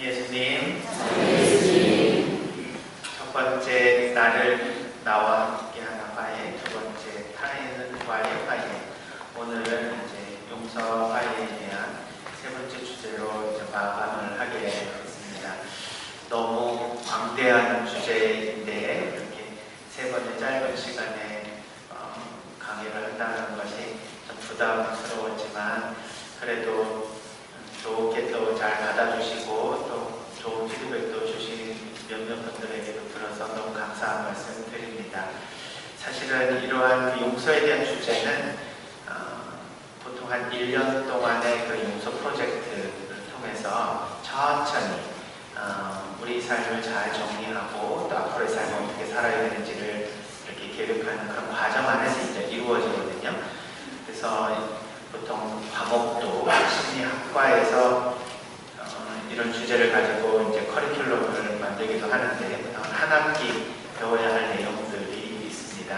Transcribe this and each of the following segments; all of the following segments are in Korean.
예수님, 첫 번째 나를 나와 함께하는 화해, 두 번째 타인은 과의 화해. 오늘은 이제 용서와 화해에 대한 세 번째 주제로 이제 마감을 하게 됐습니다. 너무 광대한 주제인데 이렇게 세 번의 짧은 시간에 강의를 한다는 것이 좀 부담스러웠지만 그래도 좋게 또 잘 받아주시고 또 좋은 피드백도 주신 몇몇 분들에게도 들어서 너무 감사한 말씀 드립니다. 사실은 이러한 그 용서에 대한 주제는 보통 한 1년 동안의 그 용서 프로젝트를 통해서 천천히 우리 삶을 잘 정리하고 또 앞으로의 삶을 어떻게 살아야 되는지를 이렇게 계획하는 그런 과정 안에서 이제 이루어지거든요. 그래서 보통 과목도 심리학과에서 이런 주제를 가지고 이제 커리큘럼을 만들기도 하는데 한 학기 배워야 할 내용들이 있습니다.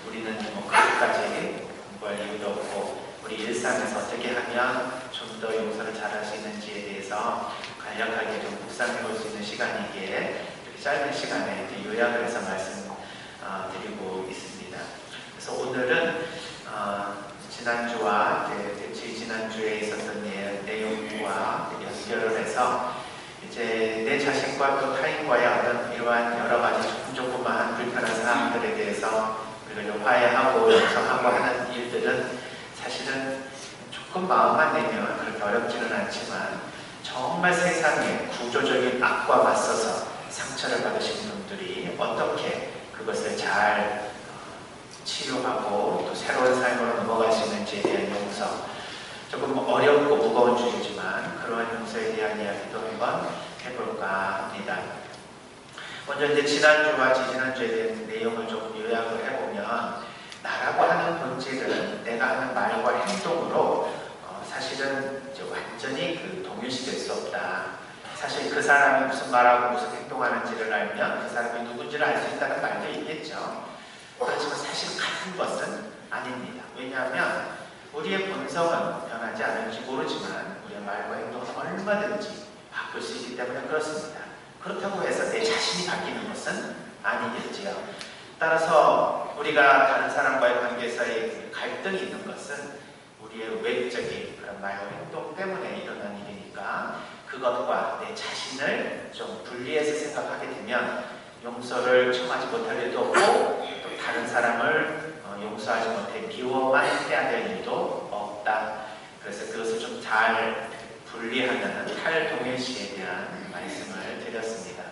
우리는 뭐 그것까지 공부할 이유도 없고 우리 일상에서 어떻게 하면 좀 더 용서를 잘할 수 있는지에 대해서 간략하게 좀 묵상해 볼 수 있는 시간이기에 이렇게 짧은 시간에 이제 요약을 해서 말씀드리고 있습니다. 그래서 오늘은 지난주와 지난주에 있었던 내용과 연결을 해서 이제 내 자신과 또 타인과의 어떤 이러한 여러 가지 조금조금한 불편한 사항들에 대해서 우리가 좀 화해하고 용서하고 하는 일들은 사실은 조금 마음만 내면 그렇게 어렵지는 않지만 정말 세상에 구조적인 악과 맞서서 상처를 받으신 분들이 어떻게 그것을 잘 치료하고 또 새로운 삶으로 넘어갈 수 있는지에 대한 용서, 조금 어렵고 무거운 주제지만 그러한 용서에 대한 이야기도 한번 해볼까 합니다. 먼저 이제 지난주와 지지난주에 대한 내용을 조금 요약을 해보면 나라고 하는 본질은 내가 하는 말과 행동으로 사실은 이제 완전히 동일시될 수 없다. 사실 그 사람이 무슨 말하고 무슨 행동하는지를 알면 그 사람이 누군지를 알 수 있다는 말도 있겠죠. 그렇지만 사실 같은 것은 아닙니다. 왜냐하면 우리의 본성은 변하지 않을지 모르지만 우리의 말과 행동은 얼마든지 바꿀 수 있기 때문에 그렇습니다. 그렇다고 해서 내 자신이 바뀌는 것은 아니겠지요. 따라서 우리가 다른 사람과의 관계에서의 갈등이 있는 것은 우리의 외적인 그런 말과 행동 때문에 일어난 일이니까 그것과 내 자신을 좀 분리해서 생각하게 되면 용서를 청하지 못할 일도 없고 또 다른 사람을 용서하지 못해 미워만 해야 될 일도 없다. 그래서 그것을 좀 잘 분리하는 탈동일시에 대한 말씀을 드렸습니다.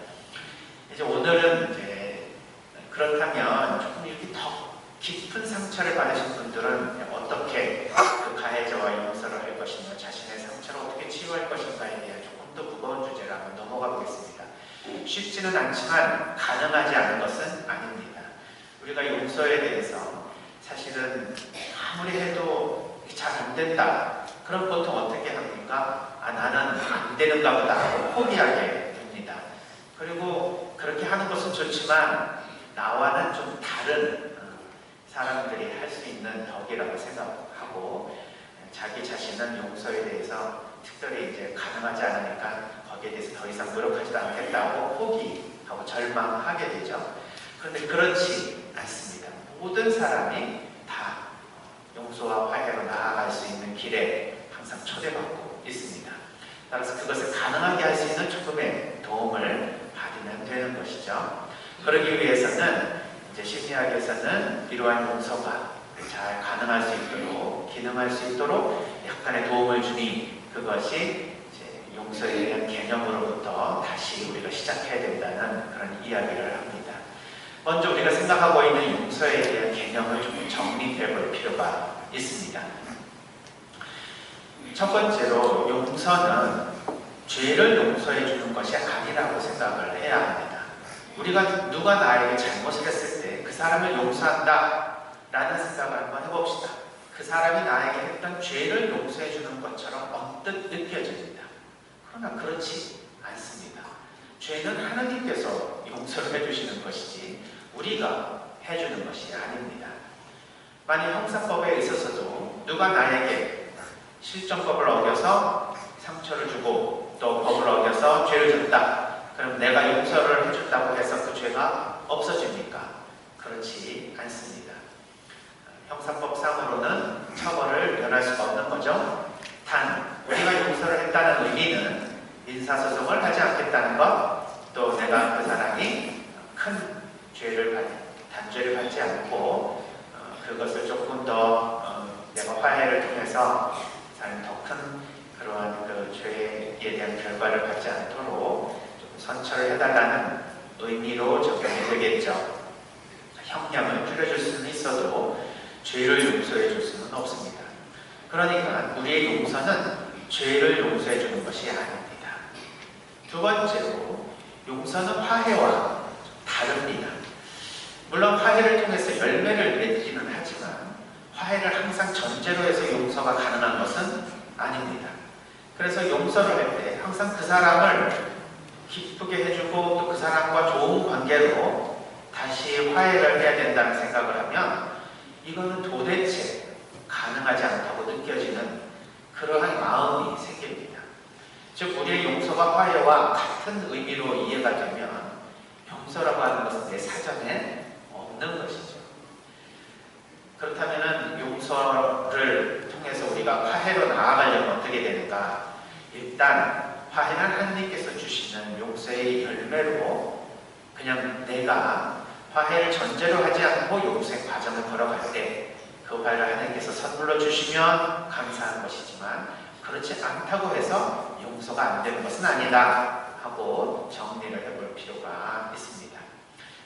이제 오늘은 이제 그렇다면 조금 이렇게 더 깊은 상처를 받으신 분들은 어떻게 그 가해자와 용서를 할 것인가, 자신의 상처를 어떻게 치유할 것인가에 대한 조금 더 무거운 주제를 한번 넘어가 보겠습니다. 쉽지는 않지만 가능하지 않은 것은 아닙니다. 우리가 용서에 대해서 사실은 아무리 해도 잘 안 된다. 그럼 보통 어떻게 합니까? 나는 안 되는가 보다 하고 포기하게 됩니다. 그리고 그렇게 하는 것은 좋지만 나와는 좀 다른 사람들이 할 수 있는 덕이라고 생각하고 자기 자신은 용서에 대해서 특별히 이제 가능하지 않으니까 거기에 대해서 더 이상 노력하지도 않겠다고 포기하고 절망하게 되죠. 그런데 그렇지 않습니다. 모든 사람이 다 용서와 화해로 나아갈 수 있는 길에 항상 초대받고 있습니다. 따라서 그것을 가능하게 할 수 있는 조금의 도움을 받으면 되는 것이죠. 그러기 위해서는 이제 심리학에서는 이러한 용서가 잘 가능할 수 있도록, 기능할 수 있도록 약간의 도움을 주니 그것이 용서에 대한 개념으로부터 다시 우리가 시작해야 된다는 그런 이야기를 합니다. 먼저 우리가 생각하고 있는 용서에 대한 개념을 좀 정리해 볼 필요가 있습니다. 첫 번째로 용서는 죄를 용서해 주는 것이 아니라고 생각을 해야 합니다. 우리가 누가 나에게 잘못을 했을 때 그 사람을 용서한다 라는 생각을 한번 해봅시다. 그 사람이 나에게 했던 죄를 용서해 주는 것처럼 언뜻 느껴집니다. 그러나 그렇지 않습니다. 죄는 하나님께서 용서를 해주시는 것이지 우리가 해주는 것이 아닙니다. 만약 형사법에 있어서도 누가 나에게 실정법을 어겨서 상처를 주고 또 법을 어겨서 죄를 졌다. 그럼 내가 용서를 해준다고 해서 그 죄가 없어집니까? 그렇지 않습니다. 형사법상으로는 처벌을 면할 수가 없는 거죠. 단 우리가 용서를 했다는 의미는 민사소송을 하지 않겠다는 것, 또 내가 그 사람이 큰 단죄를 받지 않고 그것을 조금 더 내가 화해를 통해서 더 큰 그러한 그 죄에 대한 결과를 받지 않도록 좀 선처를 해달라는 의미로 적용이 되겠죠. 형량을 줄여줄 수는 있어도 죄를 용서해 줄 수는 없습니다. 그러니까 우리의 용서는 죄를 용서해 주는 것이 아닙니다. 두 번째로 용서는 화해와 다릅니다. 물론 화해를 통해서 열매를 맺기는 하지만 화해를 항상 전제로 해서 용서가 가능한 것은 아닙니다. 그래서 용서를 할 때 항상 그 사람을 기쁘게 해주고 또 그 사람과 좋은 관계로 다시 화해를 해야 된다는 생각을 하면 이거는 도대체 가능하지 않다고 느껴지는 그러한 마음이 생깁니다. 즉 우리의 용서가 화해와 같은 의미로 이해가 되면 용서라고 하는 것은 내 사전에 없는 것이죠. 그렇다면 용서를 통해서 우리가 화해로 나아가려면 어떻게 되는가? 일단 화해는 하나님께서 주시는 용서의 열매로 그냥 내가 화해를 전제로 하지 않고 용서의 과정을 걸어갈 때 그 화해를 하나님께서 선물로 주시면 감사한 것이지만 그렇지 않다고 해서 용서가 안 되는 것은 아니다 하고 정리를 해볼 필요가 있습니다.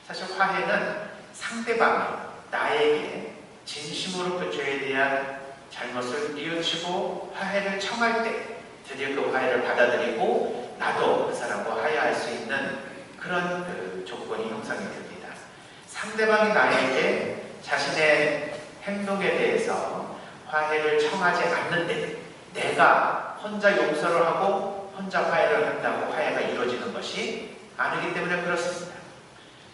사실 화해는 상대방이 나에게 진심으로 그 죄에 대한 잘못을 뉘우치고 화해를 청할 때 드디어 그 화해를 받아들이고 나도 그 사람과 화해할 수 있는 그런 그 조건이 형성이 됩니다. 상대방이 나에게 자신의 행동에 대해서 화해를 청하지 않는데 내가 혼자 용서를 하고 혼자 화해를 한다고 화해가 이루어지는 것이 아니기 때문에 그렇습니다.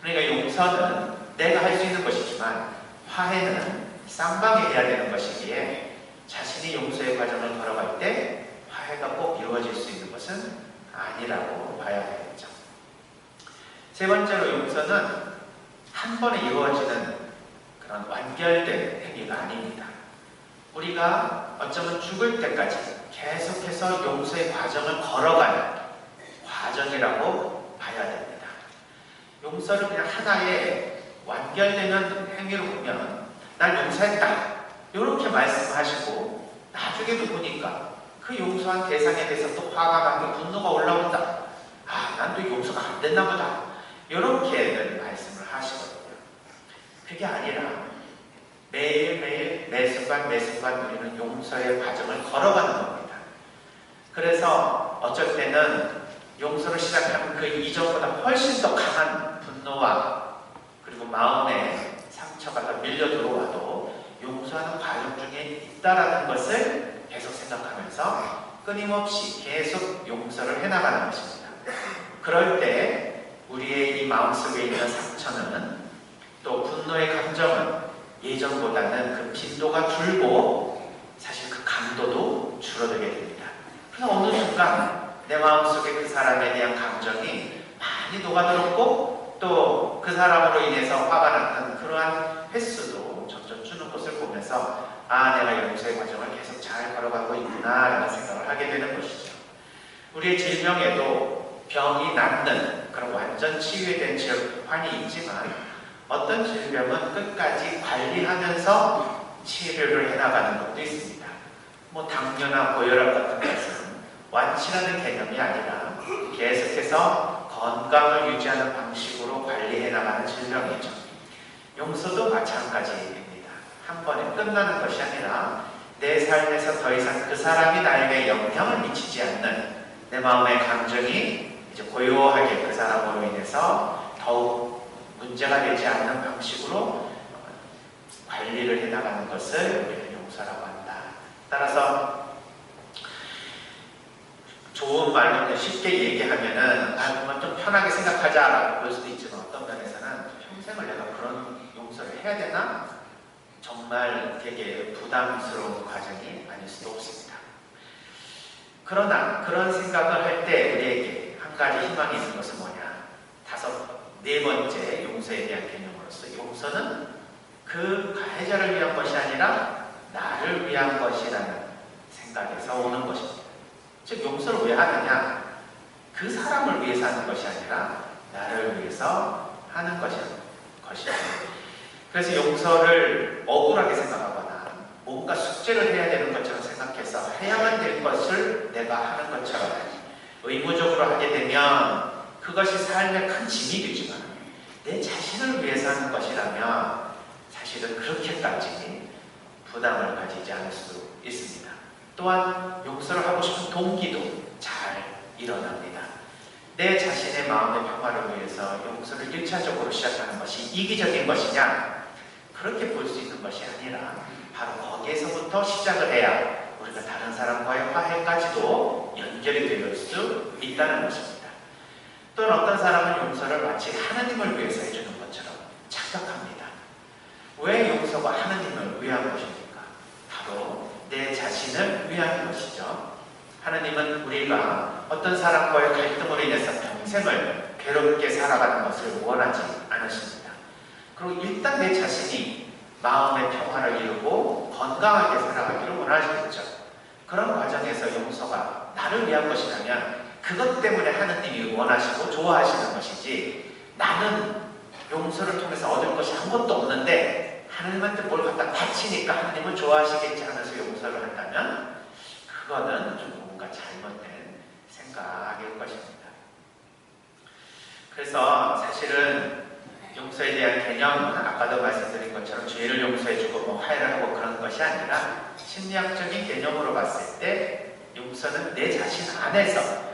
그러니까 용서는 내가 할 수 있는 것이지만 화해는 쌍방이 해야 되는 것이기에 자신이 용서의 과정을 걸어갈 때 화해가 꼭 이루어질 수 있는 것은 아니라고 봐야 되겠죠. 세 번째로 용서는 한 번에 이루어지는 그런 완결된 행위가 아닙니다. 우리가 어쩌면 죽을 때까지 계속해서 용서의 과정을 걸어가는 과정이라고 봐야 됩니다. 용서를 그냥 하나의 완결되는 행위로 보면 난 용서했다 이렇게 말씀하시고 나중에도 보니까 그 용서한 대상에 대해서 또 화가 나고 분노가 올라온다. 난 또 용서가 안 됐나 보다. 이렇게는 말씀을 하시거든요. 그게 아니라 매일매일 매순간 우리는 용서의 과정을 걸어가는 겁니다. 그래서 어쩔 때는 용서를 시작하면 그 이전보다 훨씬 더 강한 분노와 그리고 마음의 상처가 더 밀려 들어와도 용서하는 과정 중에 있다라는 것을 계속 생각하면서 끊임없이 계속 용서를 해나가는 것입니다. 그럴 때 우리의 이 마음속에 있는 상처는 또 분노의 감정은 예전보다는 그 빈도가 줄고 사실 그 강도도 줄어들게 됩니다. 그냥 어느 순간 내 마음속에 그 사람에 대한 감정이 많이 녹아들었고 또 그 사람으로 인해서 화가 났던 그러한 횟수도 점점 주는 것을 보면서 내가 용서의 과정을 계속 잘 걸어가고 있구나 라는 생각을 하게 되는 것이죠. 우리의 질병에도 병이 낫는 그런 완전 치유된 질환이 있지만 어떤 질병은 끝까지 관리하면서 치료를 해나가는 것도 있습니다. 당뇨나 고혈압 같은 것은 완치라는 개념이 아니라 계속해서 건강을 유지하는 방식으로 관리해 나가는 질병이죠. 용서도 마찬가지입니다. 한 번에 끝나는 것이 아니라 내 삶에서 더 이상 그 사람이 나에게 영향을 미치지 않는 내 마음의 감정이 이제 고요하게 그 사람으로 인해서 더욱 문제가 되지 않는 방식으로 관리를 해나가는 것을 우리는 용서라고 한다. 따라서 좋은 말로 쉽게 얘기하면은 그만 좀 편하게 생각하자라고 볼 수도 있지만 어떤 면에서는 평생을 내가 그런 용서를 해야 되나? 정말 되게 부담스러운 과정이 아닐 수도 없습니다. 그러나 그런 생각을 할 때 우리에게 한 가지 희망이 있는 것은 뭐냐? 네 번째 용서에 대한 개념으로서 용서는 그 가해자를 위한 것이 아니라 나를 위한 것이라는 생각에서 오는 것입니다. 즉 용서를 왜 하느냐? 그 사람을 위해서 하는 것이 아니라 나를 위해서 하는 것입니다. 그래서 용서를 억울하게 생각하거나 뭔가 숙제를 해야 되는 것처럼 생각해서 해야만 될 것을 내가 하는 것처럼 의무적으로 하게 되면 그것이 삶의 큰 짐이 되지만 내 자신을 위해서 하는 것이라면 사실은 그렇게까지 부담을 가지지 않을 수 있습니다. 또한 용서를 하고 싶은 동기도 잘 일어납니다. 내 자신의 마음의 평화를 위해서 용서를 1차적으로 시작하는 것이 이기적인 것이냐? 그렇게 볼 수 있는 것이 아니라 바로 거기에서부터 시작을 해야 우리가 다른 사람과의 화해까지도 연결이 될 수 있다는 것입니다. 또는 어떤 사람은 용서를 마치 하느님을 위해서 해주는 것처럼 착각합니다. 왜 용서가 하느님을 위한 것입니까? 바로 내 자신을 위한 것이죠. 하느님은 우리가 어떤 사람과의 갈등으로 인해서 평생을 괴롭게 살아가는 것을 원하지 않으십니다. 그리고 일단 내 자신이 마음의 평화를 이루고 건강하게 살아가기를 원하시겠죠. 그런 과정에서 용서가 나를 위한 것이라면 그것 때문에 하느님이 원하시고 좋아하시는 것이지 나는 용서를 통해서 얻을 것이 아무것도 없는데 하느님한테 뭘 갖다 바치니까 하느님은 좋아하시겠지 하면서 용서를 한다면 그거는 좀 뭔가 잘못된 생각일 것입니다. 그래서 사실은 용서에 대한 개념은 아까도 말씀드린 것처럼 죄를 용서해주고 뭐 화해를 하고 그런 것이 아니라 심리학적인 개념으로 봤을 때 용서는 내 자신 안에서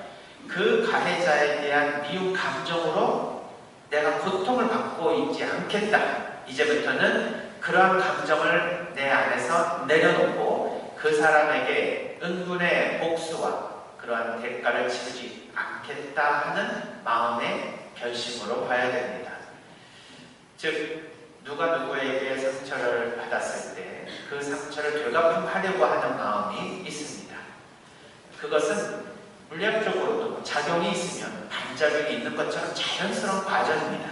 그 가해자에 대한 미움 감정으로 내가 고통을 받고 있지 않겠다. 이제부터는 그러한 감정을 내 안에서 내려놓고 그 사람에게 응분의 복수와 그러한 대가를 치르지 않겠다 하는 마음의 결심으로 봐야 됩니다. 즉 누가 누구에게 상처를 받았을 때 그 상처를 되갚음하려고 하는 마음이 있습니다. 그것은 물리학적으로도 작용이 있으면 반작용이 있는 것처럼 자연스러운 과정입니다.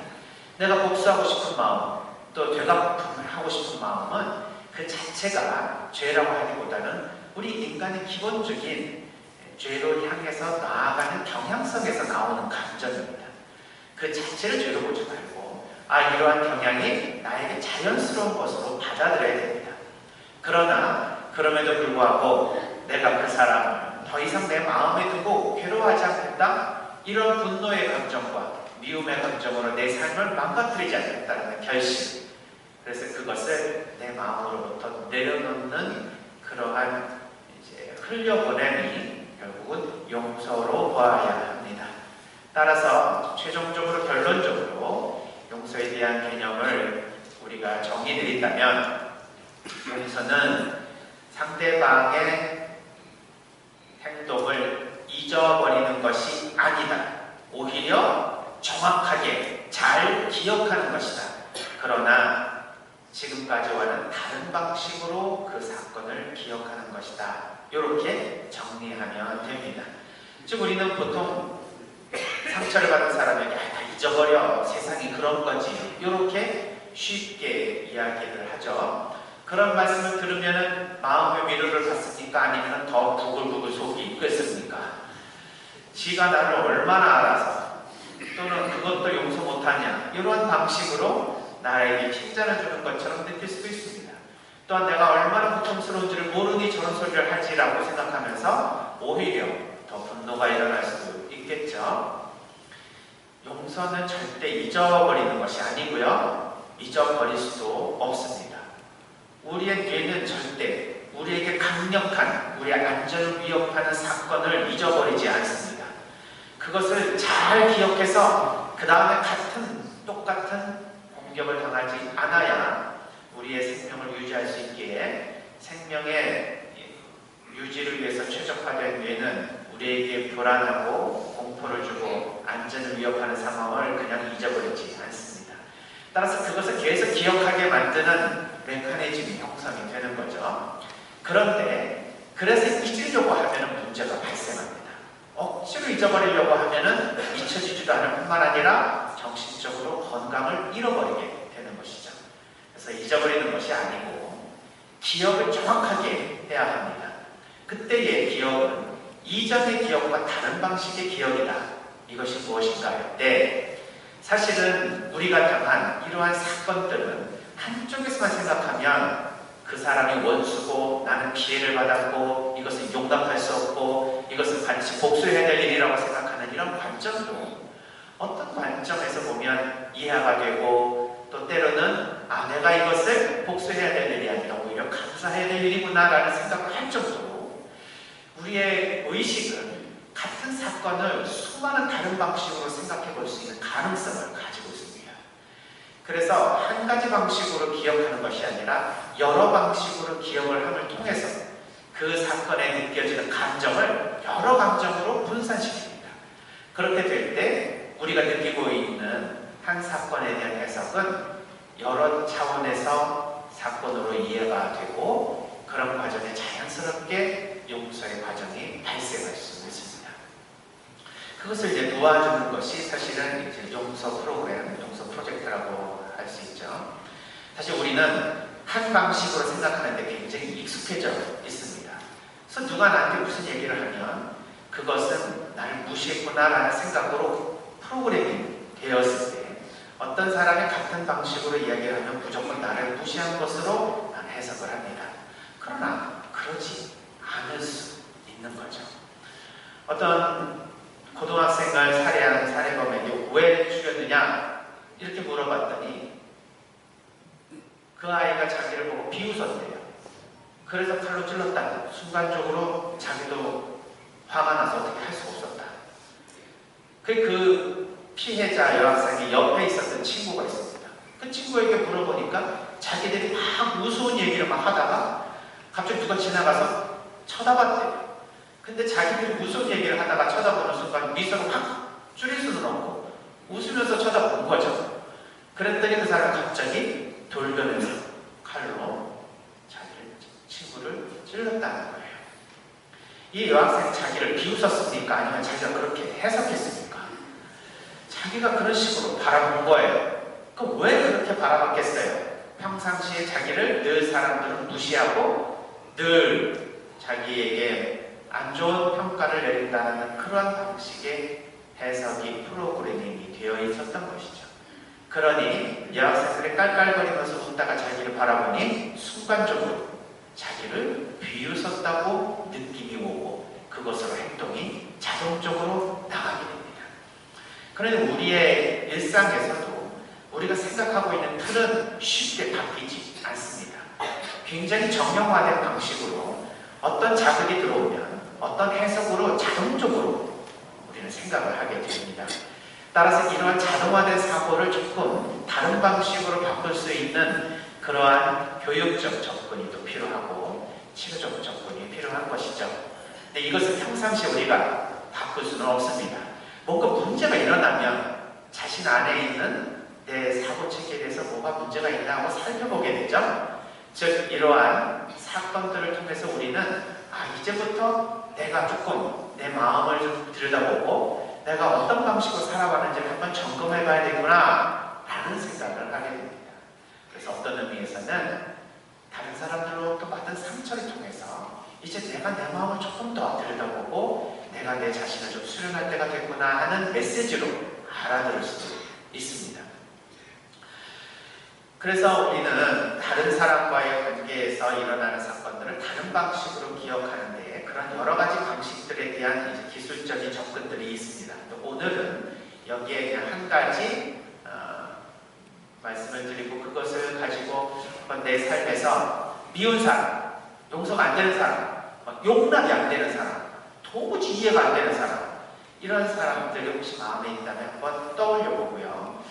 내가 복수하고 싶은 마음, 또 되갚음을 하고 싶은 마음은 그 자체가 죄라고 하기보다는 우리 인간의 기본적인 죄로 향해서 나아가는 경향성에서 나오는 감정입니다. 그 자체를 죄로 보지 말고 이러한 경향이 나에게 자연스러운 것으로 받아들여야 됩니다. 그러나 그럼에도 불구하고 내가 그 사람을 더 이상 내 마음에 두고 괴로워하지 않겠다? 이런 분노의 감정과 미움의 감정으로 내 삶을 망가뜨리지 않겠다는 결심. 그래서 그것을 내 마음으로부터 내려놓는 그러한 흘려보냄이 결국은 용서로 보아야 합니다. 따라서 최종적으로 결론적으로 용서에 대한 개념을 우리가 정의 내린다면 용서는 상대방의 행동을 잊어버리는 것이 아니다. 오히려 정확하게 잘 기억하는 것이다. 그러나 지금까지와는 다른 방식으로 그 사건을 기억하는 것이다. 이렇게 정리하면 됩니다. 즉 우리는 보통 상처를 받은 사람에게 다 잊어버려, 세상이 그런 거지, 이렇게 쉽게 이야기를 하죠. 그런 말씀을 들으면 마음의 위로를 받습니까? 아니면 더 부글부글 속이 있겠습니까? 지가 나를 얼마나 알아서, 또는 그것도 용서 못하냐, 이런 방식으로 나에게 칭찬을 주는 것처럼 느낄 수도 있습니다. 또한 내가 얼마나 고통스러운지를 모르니 저런 소리를 하지라고 생각하면서 오히려 더 분노가 일어날 수도 있겠죠. 용서는 절대 잊어버리는 것이 아니고요, 잊어버릴 수도 없습니다. 우리의 뇌는 절대 우리에게 강력한, 우리의 안전을 위협하는 사건을 잊어버리지 않습니다. 그것을 잘 기억해서 그 다음에 똑같은 공격을 당하지 않아야 우리의 생명을 유지할 수 있기에 생명의 유지를 위해서 최적화된 뇌는 우리에게 불안하고 공포를 주고 안전을 위협하는 상황을 그냥 잊어버리지 않습니다. 따라서 그것을 계속 기억하게 만드는 메커니즘이 형성이 되는 거죠. 그런데 그래서 잊으려고 하면 문제가 발생합니다. 억지로 잊어버리려고 하면은 잊혀지지도 않을 뿐만 아니라 정신적으로 건강을 잃어버리게 되는 것이죠. 그래서 잊어버리는 것이 아니고 기억을 정확하게 해야 합니다. 그때의 기억은 이전의 기억과 다른 방식의 기억이다. 이것이 무엇인가요? 네, 사실은 우리가 당한 이러한 사건들은 한쪽에서만 생각하면 그 사람이 원수고 나는 피해를 받았고 이것을 용납할 수 없고 이것은 반드시 복수해야 될 일이라고 생각하는 이런 관점도 어떤 관점에서 보면 이해가 되고 또 때로는 내가 이것을 복수해야 될 일이 아니라 오히려 감사해야 될 일이구나 라는 생각을 할 정도로 우리의 의식은 같은 사건을 수많은 다른 방식으로 생각해 볼 수 있는 가능성을 가지고 있습니다. 그래서 한 가지 방식으로 기억하는 것이 아니라 여러 방식으로 기억을 함을 통해서 그 사건에 느껴지는 감정을 여러 감정으로 분산시킵니다. 그렇게 될 때 우리가 느끼고 있는 한 사건에 대한 해석은 여러 차원에서 사건으로 이해가 되고 그런 과정에 자연스럽게 용서의 과정이 발생할 수 있습니다. 그것을 이제 도와주는 것이 사실은 이제 용서 프로그램, 용서 프로젝트라고 할 수 있죠. 사실 우리는 한 방식으로 생각하는데 굉장히 익숙해져 있습니다. 그래서 누가 나한테 무슨 얘기를 하면 그것은 나를 무시했구나라는 생각으로 프로그래밍 되었을 때 어떤 사람이 같은 방식으로 이야기를 하면 무조건 나를 무시한 것으로 난 해석을 합니다. 그러나 그러지 않을 수 있는 거죠. 어떤 고등학생을 살해한 살해범에게 왜 죽였느냐 이렇게 물어봤더니 그 아이가 자기를 보고 비웃었대요. 그래서 칼로 찔렀다. 순간적으로 자기도 화가 나서 어떻게 할 수가 없었다. 그 피해자 여학생이 옆에 있었던 친구가 있습니다. 그 친구에게 물어보니까 자기들이 막 무서운 얘기를 막 하다가 갑자기 누가 지나가서 쳐다봤대요. 근데 자기들이 무슨 얘기를 하다가 쳐다보는 순간 미소를 확 줄일 수는 없고 웃으면서 쳐다본 거죠. 그랬더니 그 사람은 갑자기 돌변해서 칼로 친구를 찔렀다는 거예요. 이 여학생이 자기를 비웃었습니까? 아니면 자기가 그렇게 해석했습니까? 자기가 그런 식으로 바라본 거예요. 그럼 왜 그렇게 바라봤겠어요? 평상시에 자기를 늘 사람들은 무시하고 늘 자기에게 안 좋은 평가를 내린다는 그런 방식의 해석이 프로그래밍이 되어 있었던 것이죠. 그러니 여학생들이 깔깔거리면서 웃다가 자기를 바라보니 순간적으로 자기를 비웃었다고 느낌이 오고 그것으로 행동이 자동적으로 나가게 됩니다. 그런데 우리의 일상에서도 우리가 생각하고 있는 틀은 쉽게 바뀌지 않습니다. 굉장히 정형화된 방식으로 어떤 자극이 들어오면 어떤 해석으로 자동적으로 우리는 생각을 하게 됩니다. 따라서 이러한 자동화된 사고를 조금 다른 방식으로 바꿀 수 있는 그러한 교육적 접근이 또 필요하고 치료적 접근이 필요한 것이죠. 근데 이것을 평상시에 우리가 바꿀 수는 없습니다. 뭔가 문제가 일어나면 자신 안에 있는 내 사고체계에 대해서 뭐가 문제가 있나 하고 살펴보게 되죠. 즉 이러한 사건들을 통해서 우리는 이제부터 내가 조금 내 마음을 좀 들여다보고 내가 어떤 방식으로 살아가는지를 한번 점검해 봐야 되구나 라는 생각을 하게 됩니다. 그래서 어떤 의미에서는 다른 사람들로부터 받은 상처를 통해서 이제 내가 내 마음을 조금 더 들여다보고 내가 내 자신을 좀 수련할 때가 됐구나 하는 메시지로 알아들을 수도 있습니다. 그래서 우리는 다른 사람과의 관계에서 일어나는 사건들을 다른 방식으로 기억하는데 그런 여러 가지 방식들에 대한 이제 기술적인 접근들이 있습니다. 또 오늘은 여기에 그냥 한 가지 말씀을 드리고 그것을 가지고 내 삶에서 미운 사람, 용서가 안 되는 사람, 용납이 안 되는 사람, 도무지 이해가 안 되는 사람 이런 사람들이 혹시 마음에 있다면 한번 떠올려 보고요.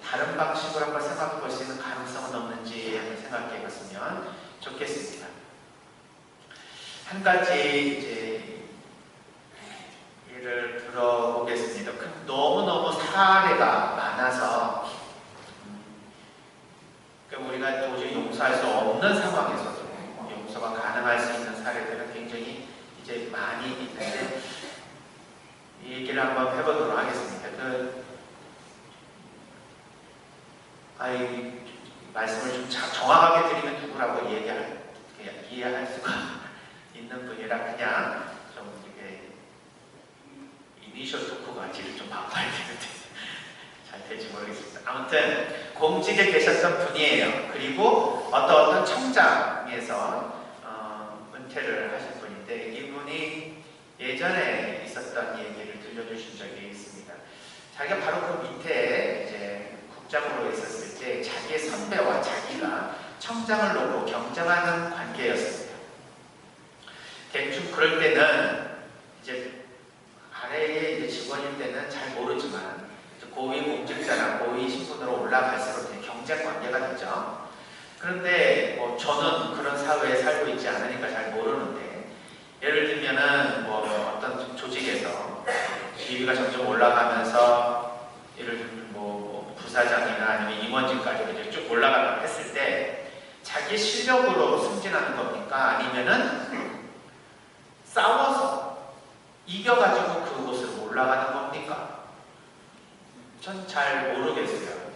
다른 방식으로 한번 생각해 볼 수 있는 가능성은 없는지 한번 생각해 봤으면 좋겠습니다. 한 가지 이제 예를 들어보겠습니다. 너무너무 사례가 많아서 우리가 도저히 용서할 수 없는 상황에서도 용서가 가능할 수 있는 사례들은 굉장히 이제 많이 있는데 얘기를 한번 해보도록 하겠습니다. 말씀을 좀 정확하게 드리면 누구라고 이해할 수가 있는 분이라 그냥 좀 이렇게 이니셜 토크 가지를 좀 바꿔야 되는데 잘 될지 모르겠습니다. 아무튼 공직에 계셨던 분이에요. 그리고 어떤 청장에서 은퇴를 하신 분인데 이분이 예전에 있었던 얘기를 들려주신 적이 있습니다. 자기가 바로 그 밑에 이제 국장으로 있었을 때 자기의 선배와 자기가 청장을 놓고 경쟁하는 관계였습니다. 대충 그럴 때는 이제 아래에 이제 직원일 때는 잘 모르지만 고위 공직자나 고위 신분으로 올라갈수록 경쟁 관계가 되죠. 그런데 뭐 저는 그런 사회에 살고 있지 않으니까 잘 모르는데 예를 들면은 뭐 어떤 조직에서 지위가 점점 올라가면서 예를 들면 뭐 부사장이나 아니면 임원직까지 이제 쭉 올라가려고 했을 때 자기 실력으로 승진하는 겁니까? 아니면은 싸워서 이겨가지고 그곳으로 올라가는 겁니까? 전 잘 모르겠어요.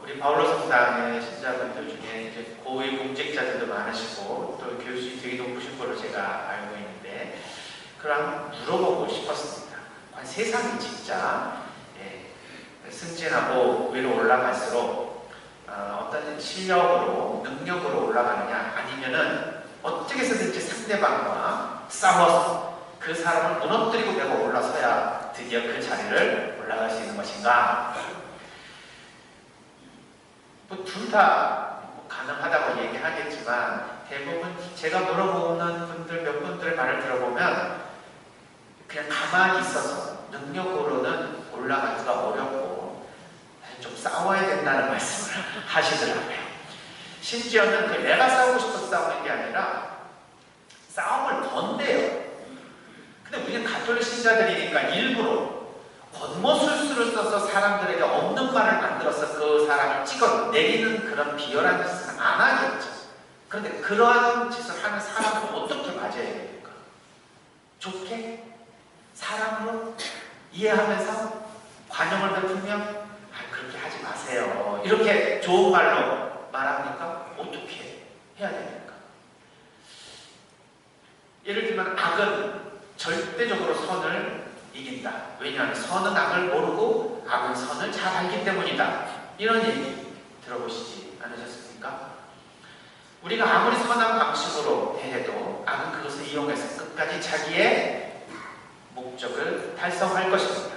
우리 바울로 성당의 신자분들 중에 이제 고위 공직자들도 많으시고 또 교수님 되게 높으신 걸로 제가 알고 있는데 그걸 한번 물어보고 싶었습니다. 세상이 진짜 승진하고 위로 올라갈수록 어떤 실력으로 능력으로 올라가느냐 아니면은 어떻게 해서든지 상대방과 싸워서 그 사람을 무너뜨리고 내가 올라서야 드디어 그 자리를 올라갈 수 있는 것인가? 뭐 둘 다 가능하다고 얘기하겠지만 대부분 제가 물어보는 분들 몇 분들 말을 들어보면 그냥 가만히 있어서 능력으로는 올라가기가 어렵고 좀 싸워야 된다는 말씀을 하시더라고요. 심지어는 내가 싸우고 싶어서 싸우는 게 아니라 싸움을 건대요. 근데 우리는 가톨릭 신자들이니까 일부러 권모술수를 써서 사람들에게 없는 말을 만들어서 그 사람을 찍어 내리는 그런 비열한 짓은 안 하겠죠. 그런데 그러한 짓을 하는 사람을 어떻게 맞아야 됩니까? 좋게? 사랑으로? 이해하면서? 관용을 베풀며? 그렇게 하지 마세요. 이렇게 좋은 말로 말합니까? 어떻게 해야 됩니까? 예를 들면 악은 절대적으로 선을 이긴다. 왜냐하면 선은 악을 모르고 악은 선을 잘 알기 때문이다. 이런 얘기 들어보시지 않으셨습니까? 우리가 아무리 선한 방식으로 대해도 악은 그것을 이용해서 끝까지 자기의 목적을 달성할 것입니다.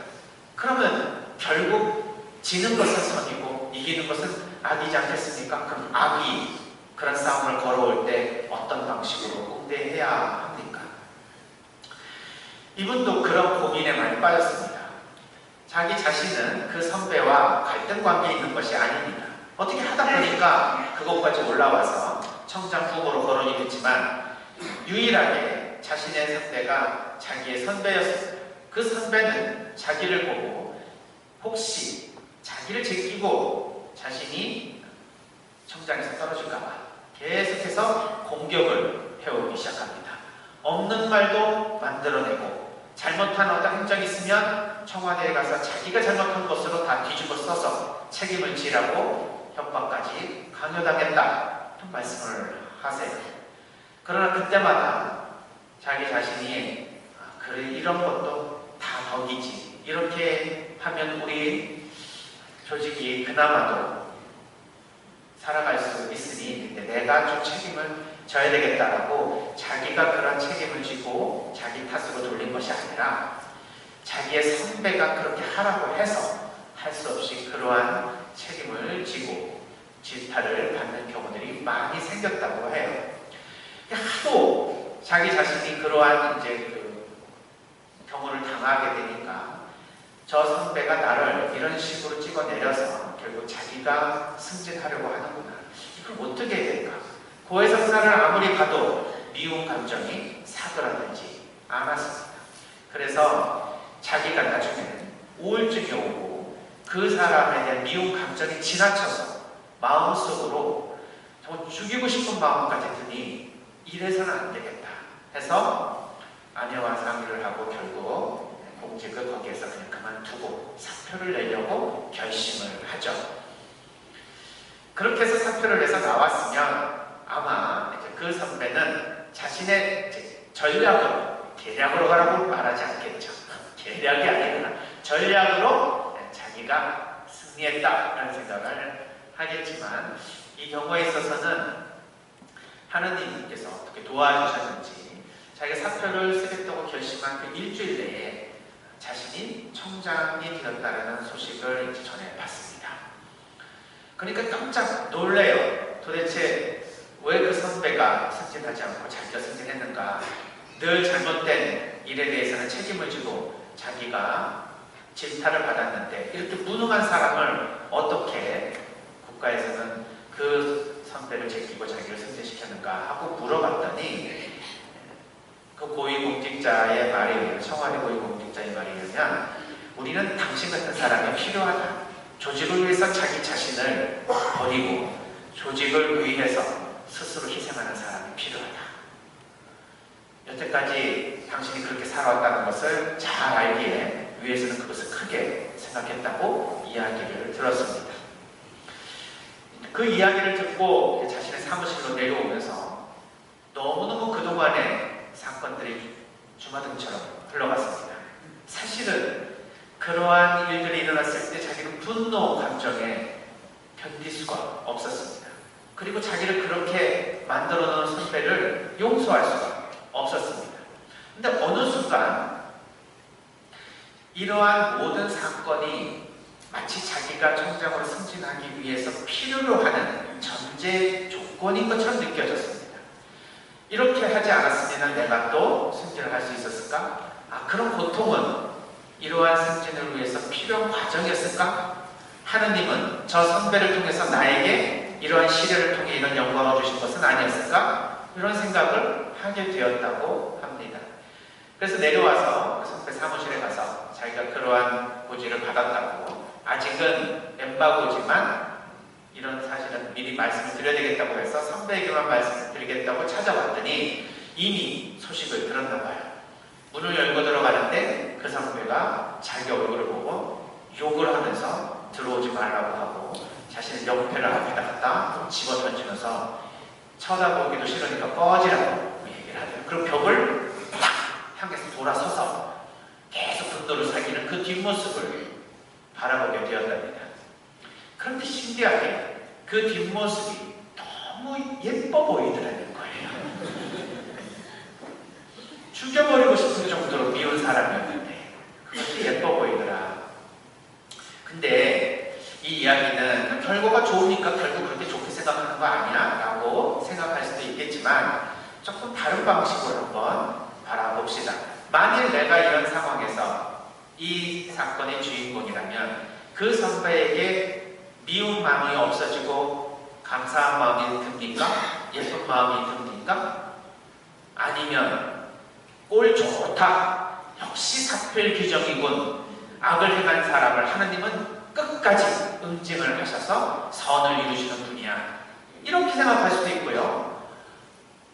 그러면 결국 지는 것은 선이고 이기는 것은 악이지 않겠습니까? 그럼 악이 그런 싸움을 걸어올 때 어떤 방식으로 응대해야 합니까? 이분도 그런 고민에 많이 빠졌습니다. 자기 자신은 그 선배와 갈등 관계에 있는 것이 아닙니다. 어떻게 하다 보니까 그것까지 올라와서 청장 후보로 거론이 됐지만 유일하게 자신의 선배가 자기의 선배였습니다. 그 선배는 자기를 보고 혹시 자기를 제끼고 자신이 청장에서 떨어질까봐 계속해서 공격을 해오기 시작합니다. 없는 말도 만들어내고 잘못한 어떤 행적이 있으면 청와대에 가서 자기가 잘못한 것으로 다 뒤집어 써서 책임을 지라고 협박까지 강요당했다 말씀을 하세요. 그러나 그때마다 자기 자신이 그래 이런 것도 다 덕이지 이렇게 하면 우리 조직이 그나마도 살아갈 수 있으니 내가 좀 책임을 져야 되겠다라고 자기가 그런 책임을 지고 자기 탓으로 돌린 것이 아니라 자기의 선배가 그렇게 하라고 해서 할 수 없이 그러한 책임을 지고 질타를 받는 경우들이 많이 생겼다고 해요. 하도 자기 자신이 그러한 이제 그 경우를 당하게 되니까 저 선배가 나를 이런 식으로 찍어내려서 결국 자기가 승진하려고 하는구나. 이걸 어떻게 해야 될까? 고해성사를 아무리 봐도 미운 감정이 사그라들지 않았습니다. 그래서 자기가 나중에는 우울증이 오고 그 사람에 대한 미운 감정이 지나쳐서 마음속으로 정말 죽이고 싶은 마음까지 드니 이래서는 안 되겠다 해서 아내와 상의를 하고 결국 공직을 거기에서 그냥 그만두고 사표를 내려고 결심을 하죠. 그렇게 해서 사표를 내서 나왔으면 아마 이제 그 선배는 자신의 전략으로, 계략으로 가라고 말하지 않겠죠. 계략이 아니구나. 전략으로 자기가 승리했다라는 생각을 하겠지만, 이 경우에 있어서는 하느님께서 어떻게 도와주셨는지 자기가 사표를 쓰겠다고 결심한 그 일주일 내에 자신이 청장이 되었다는 소식을 이제 전해봤습니다. 그러니까 깜짝 놀래요. 도대체 왜 그 선배가 승진하지 않고 자기가 승진했는가? 늘 잘못된 일에 대해서는 책임을 지고 자기가 질타를 받았는데 이렇게 무능한 사람을 어떻게 국가에서는 그 선배를 제끼고 자기를 승진시켰는가 하고 물어봤더니, 그 고위공직자의 말에 의하면, 청와대 고위공직자의 말에 의하면 우리는 당신 같은 사람이 필요하다. 조직을 위해서 자기 자신을 버리고 조직을 위해서 스스로 희생하는 사람이 필요하다. 여태까지 당신이 그렇게 살아왔다는 것을 잘 알기에 위에서는 그것을 크게 생각했다고 이야기를 들었습니다. 그 이야기를 듣고 자신의 사무실로 내려오면서 너무너무 그동안의 사건들이 주마등처럼 흘러갔습니다. 사실은 그러한 일들이 일어났을 때 자기는 분노 감정에 견딜 수가 없었습니다. 그리고 자기를 그렇게 만들어 놓은 선배를 용서할 수가 없었습니다. 근데 어느 순간 이러한 모든 사건이 마치 자기가 청장으로 승진하기 위해서 필요로 하는 전제 조건인 것처럼 느껴졌습니다. 이렇게 하지 않았으면 내가 또 승진을 할 수 있었을까? 그런 고통은 이러한 승진을 위해서 필요한 과정이었을까? 하느님은 저 선배를 통해서 나에게 이러한 시련을 통해 이런 영광을 주신 것은 아니었을까? 이런 생각을 하게 되었다고 합니다. 그래서 내려와서 그 선배 사무실에 가서 자기가 그러한 고지를 받았다고, 아직은 엠바고지만 이런 사실은 미리 말씀을 드려야 되겠다고 해서 선배에게만 말씀을 드리겠다고 찾아왔더니 이미 소식을 들었나 봐요. 문을 열고 들어가는데 그 선배가 자기 얼굴을 보고 욕을 하면서 들어오지 말라고 하고 자신의 명패를 앞에다 갖다 집어 던지면서 쳐다보기도 싫으니까 꺼지라고 얘기를 하대요. 그리고 벽을 탁 향해서 돌아서서 계속 분노를 살리는 그 뒷모습을 바라보게 되었답니다. 그런데 신기하게 그 뒷모습이 너무 예뻐 보이더라는 거예요. 죽여버리고 싶은 정도로 미운 사람이었는데 그것이 예뻐 보이더라. 근데 이 이야기는 그 결과가 좋으니까 결국 그렇게 좋게 생각하는 거 아니야? 라고 생각할 수도 있겠지만 조금 다른 방식으로 한번 바라봅시다. 만일 내가 이런 상황에서 이 사건의 주인공이라면 그 선배에게 미운 마음이 없어지고 감사한 마음이 듭니까? 예쁜 마음이 듭니까? 아니면 꼴 좋다, 역시 사필 규정이군, 악을 행한 사람을 하느님은 끝까지 응징을 하셔서 선을 이루시는 분이야, 이렇게 생각할 수도 있고요.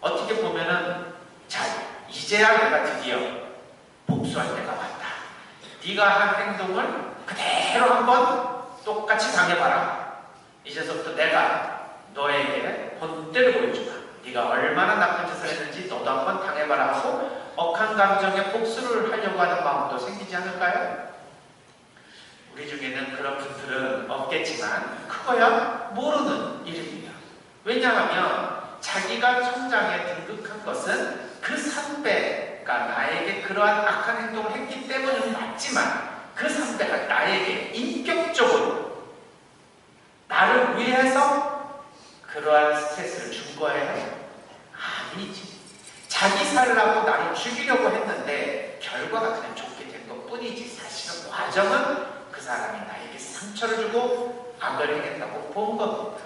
어떻게 보면은 자, 이제야 내가 드디어 복수할 때가 왔다. 네가 한 행동을 그대로 한번 똑같이 당해봐라. 이제부터 내가 너에게 본때를 보여주마. 네가 얼마나 나쁜 짓을 했는지 너도 한번 당해봐라 하고 억한 감정에 복수를 하려고 하는 마음도 생기지 않을까요? 우리 중에는 그런 분들은 없겠지만 그거야 모르는 일입니다. 왜냐하면 자기가 청장에 등극한 것은 그 선배가 나에게 그러한 악한 행동을 했기 때문은 맞지만 그 선배가 나에게 인격적으로 나를 위해서 그러한 스트레스를 준 거예요? 아니지. 자기 살라고 나를 죽이려고 했는데 결과가 그냥 좋게 된 것 뿐이지 사실은 과정은 그 사람이 나에게 상처를 주고 악을 행했다고 본 겁니다.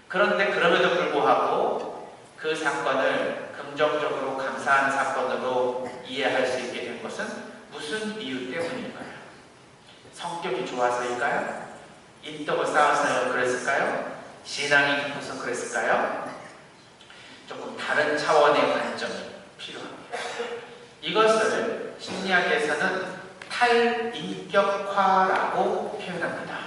그런데 그럼에도 불구하고 그 사건을 긍정적으로 감사하는 사건으로 이해할 수 있게 된 것은 무슨 이유 때문일까요? 성격이 좋아서일까요? 인덕을 쌓아서 그랬을까요? 신앙이 깊어서 그랬을까요? 조금 다른 차원의 관점이 필요합니다. 이것을 심리학에서는 탈인격화라고 표현합니다.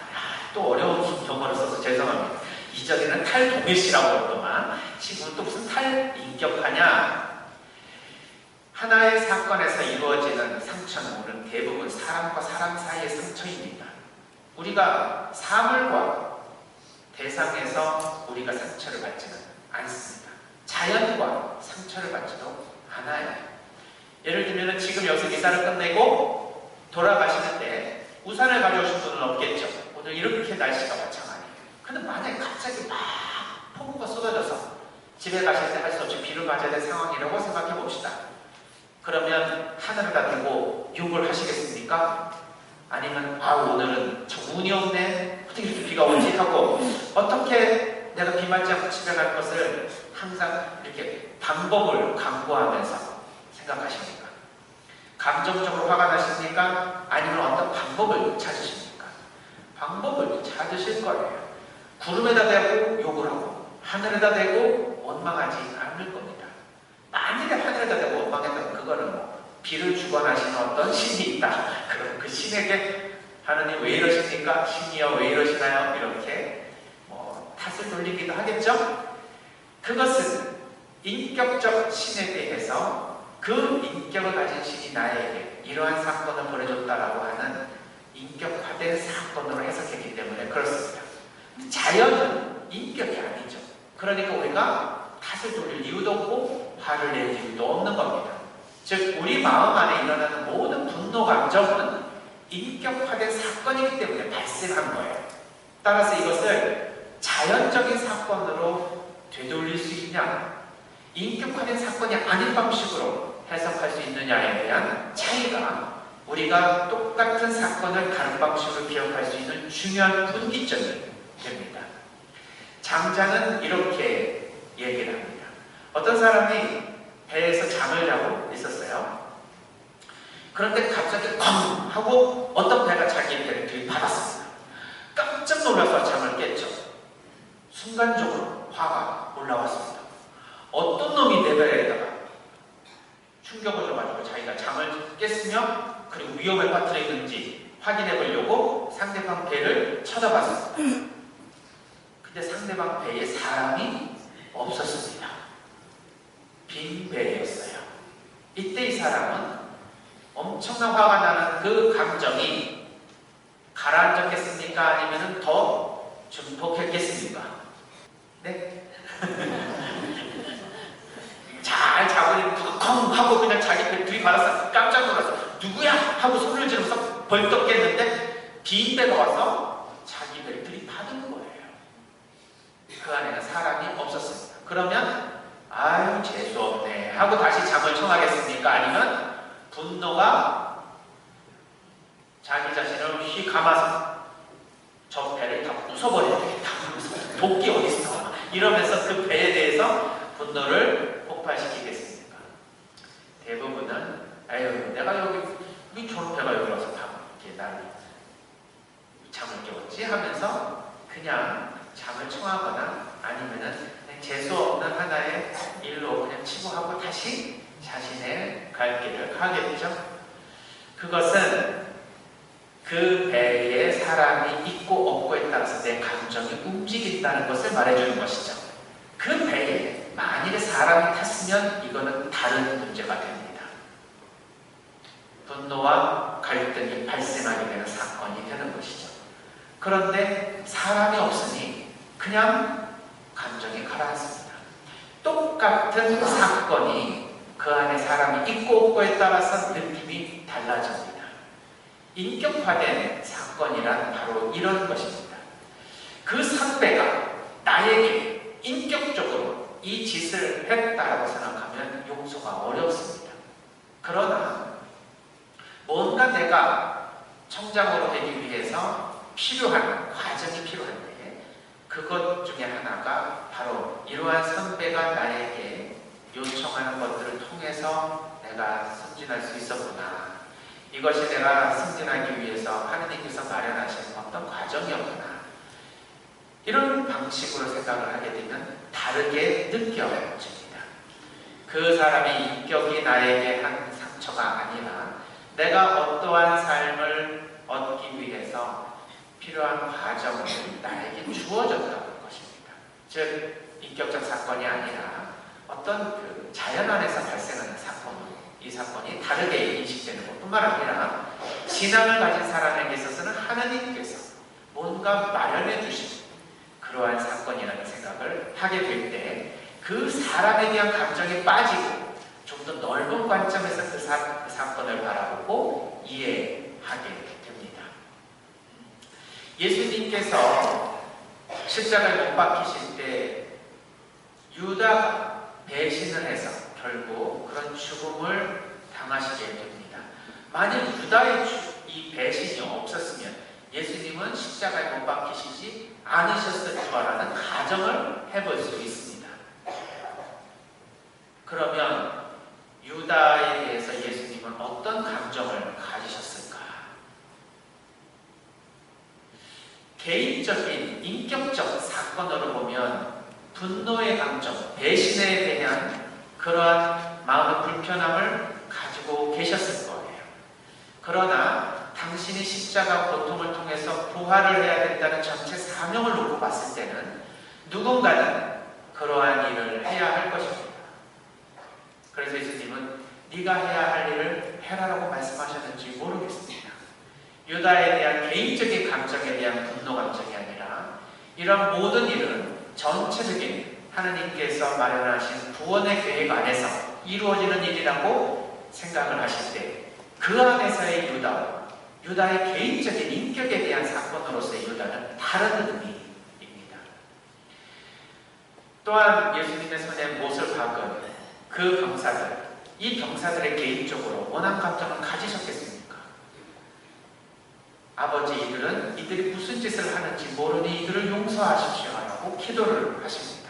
또 어려운 용어를 써서 죄송합니다. 이전에는 탈동일시라고 했더만 지금은 또 무슨 탈인격화냐. 하나의 사건에서 이루어지는 상처는 오늘 대부분 사람과 사람 사이의 상처입니다. 우리가 사물과 대상에서 우리가 상처를 받지는 않습니다. 자연과 상처를 받지도 않아요. 예를 들면 지금 여기서 미사를 끝내고 돌아가시는데 우산을 가져오신 분은 없겠죠. 오늘 이렇게 날씨가 마찬가지예요. 근데 만약에 갑자기 막 폭우가 쏟아져서 집에 가실 때 할 수 없이 비를 맞아야 될 상황이라고 생각해 봅시다. 그러면 하늘에다 대고 욕을 하시겠습니까? 아니면 오늘은 저 운이 없네, 어떻게 이렇게 비가 오지? 하고 어떻게 내가 비 맞지 않고 집에 갈 것을 항상 이렇게 방법을 강구하면서 생각하십니까? 감정적으로 화가 나십니까? 아니면 어떤 방법을 찾으십니까? 방법을 찾으실 거예요. 구름에다 대고 욕을 하고 하늘에다 대고 원망하지 않을 겁니다. 만일에 하늘에다 대고 원망했다면 그거는 비를 주관하시는 어떤 신이 있다. 그럼 그 신에게 하느님 왜 이러십니까? 신이여 왜 이러시나요? 이렇게 탓을 돌리기도 하겠죠? 그것은 인격적 신에 대해서 그 인격을 가진 신이 나에게 이러한 사건을 보내줬다라고 하는 인격화된 사건으로 해석했기 때문에 그렇습니다. 자연은 인격이 아니죠. 그러니까 우리가 탓을 돌릴 이유도 없고 화를 낼 이유도 없는 겁니다. 즉 우리 마음 안에 일어나는 모든 분노 감정은 인격화된 사건이기 때문에 발생한 거예요. 따라서 이것을 자연적인 사건으로 되돌릴 수 있냐, 인격화된 사건이 아닌 방식으로 해석할 수 있느냐에 대한 차이가 우리가 똑같은 사건을 다른 방식으로 기억할 수 있는 중요한 분기점이 됩니다. 장자는 이렇게 얘기를 합니다. 어떤 사람이 배에서 잠을 자고 있었어요. 그런데 갑자기 쾅 하고 어떤 배가 자기 배를 들이받았습니다. 깜짝 놀라서 잠을 깼죠. 순간적으로 화가 올라왔습니다. 어떤 놈이 내 배에다가 충격을 줘가지고 자기가 잠을 깼으며 그리고 위험에 빠뜨려 있는지 확인해 보려고 상대방 배를 쳐다봤습니다. 근데 상대방 배에 사람이 없었습니다. 빈 배였어요. 이때 이 사람은 엄청난 화가 나는 그 감정이 가라앉았겠습니까? 아니면 더 증폭했겠습니까? 네? 잘 자고 있는 누가 컹 하고 그냥 자기 배 들이받았어. 깜짝 놀랐어. 누구야? 하고 소리를 지르면서 벌떡 깼는데 빈 배가 와서 자기 배를 들이받은 거예요. 그 안에는 사람이 없었습니다. 그러면 아유 재수없네 하고 다시 잠을 청하겠습니까? 아니면 분노가 자기 자신을 휘 감아서 저 배를 다 부숴버려야 되겠다 하면서 도끼 어딨어 이러면서 그 배에 대해서 분노를 폭발시키겠습니까? 대부분은 아유 내가 여기 저런 배가 여기 와서 다 이렇게 날 잠을 깨웠지 하면서 그냥 잠을 청하거나 아니면은 재수없는 하나의 일로 그냥 치부하고 다시 자신의 갈 길을 가겠죠. 그것은 그 배에 사람이 있고 없고에 따라서 내 감정이 움직인다는 것을 말해주는 것이죠. 그 배에 만일에 사람이 탔으면 이거는 다른 문제가 됩니다. 분노와 갈등이 발생하게 되는 사건이 되는 것이죠. 그런데 사람이 없으니 그냥 감정이 가라앉습니다. 똑같은 사건이 그 안에 사람이 있고 없고에 따라서 느낌이 달라집니다. 인격화된 사건이란 바로 이런 것입니다. 그 상대가 나에게 인격적으로 이 짓을 했다라고 생각하면 용서가 어렵습니다. 그러나 뭔가 내가 청장으로 되기 위해서 필요한 과정이 필요한데 그것 중에 하나가 바로 이러한 선배가 나에게 요청하는 것들을 통해서 내가 승진할 수 있었구나. 이것이 내가 승진하기 위해서 하느님께서 마련하신 어떤 과정이었구나. 이런 방식으로 생각을 하게 되면 다르게 느껴집니다. 그 사람의 인격이 나에게 한 상처가 아니라 내가 어떠한 삶을 얻기 위해서 필요한 과정을 나에게 주어졌다는 것입니다. 즉 인격적 사건이 아니라 어떤 그 자연 안에서 발생하는 사건으로 이 사건이 다르게 인식되는 것뿐만 아니라 신앙을 가진 사람에게 있어서는 하나님께서 뭔가 마련해 주신 그러한 사건이라는 생각을 하게 될 때 그 사람에 대한 감정에 빠지고 좀 더 넓은 관점에서 그 사건을 바라보고 이해하게 됩니다. 예수님께서 십자가에 못 박히실 때 유다가 배신을 해서 결국 그런 죽음을 당하시게 됩니다. 만일 유다의 이 배신이 없었으면 예수님은 십자가에 못 박히시지 않으셨을 거라는 가정을 해볼 수 있습니다. 그러면 유다에 대해서 예수님은 어떤 감정을 가지셨을까? 개인적인 인격적 사건으로 보면 분노의 감정, 배신에 대한 그러한 마음의 불편함을 가지고 계셨을 거예요. 그러나 당신이 십자가 고통을 통해서 부활을 해야 된다는 전체 사명을 놓고 봤을 때는 누군가는 그러한 일을 해야 할 것입니다. 그래서 예수님은 네가 해야 할 일을 해라라고 말씀하셨는지 모르겠습니다. 유다에 대한 개인적인 감정에 대한 분노 감정이 아니라 이런 모든 일은 전체적인 하나님께서 마련하신 구원의 계획 안에서 이루어지는 일이라고 생각을 하실 때 그 안에서의 유다와 유다의 개인적인 인격에 대한 사건으로서의 유다는 다른 의미입니다. 또한 예수님의 손에 못을 박은 그 병사들, 이 병사들의 개인적으로 원한 감정을 가지셨겠습니까? 아버지 이들은 이들이 무슨 짓을 하는지 모르니 이들을 용서하십시오 라고 기도를 하십니다.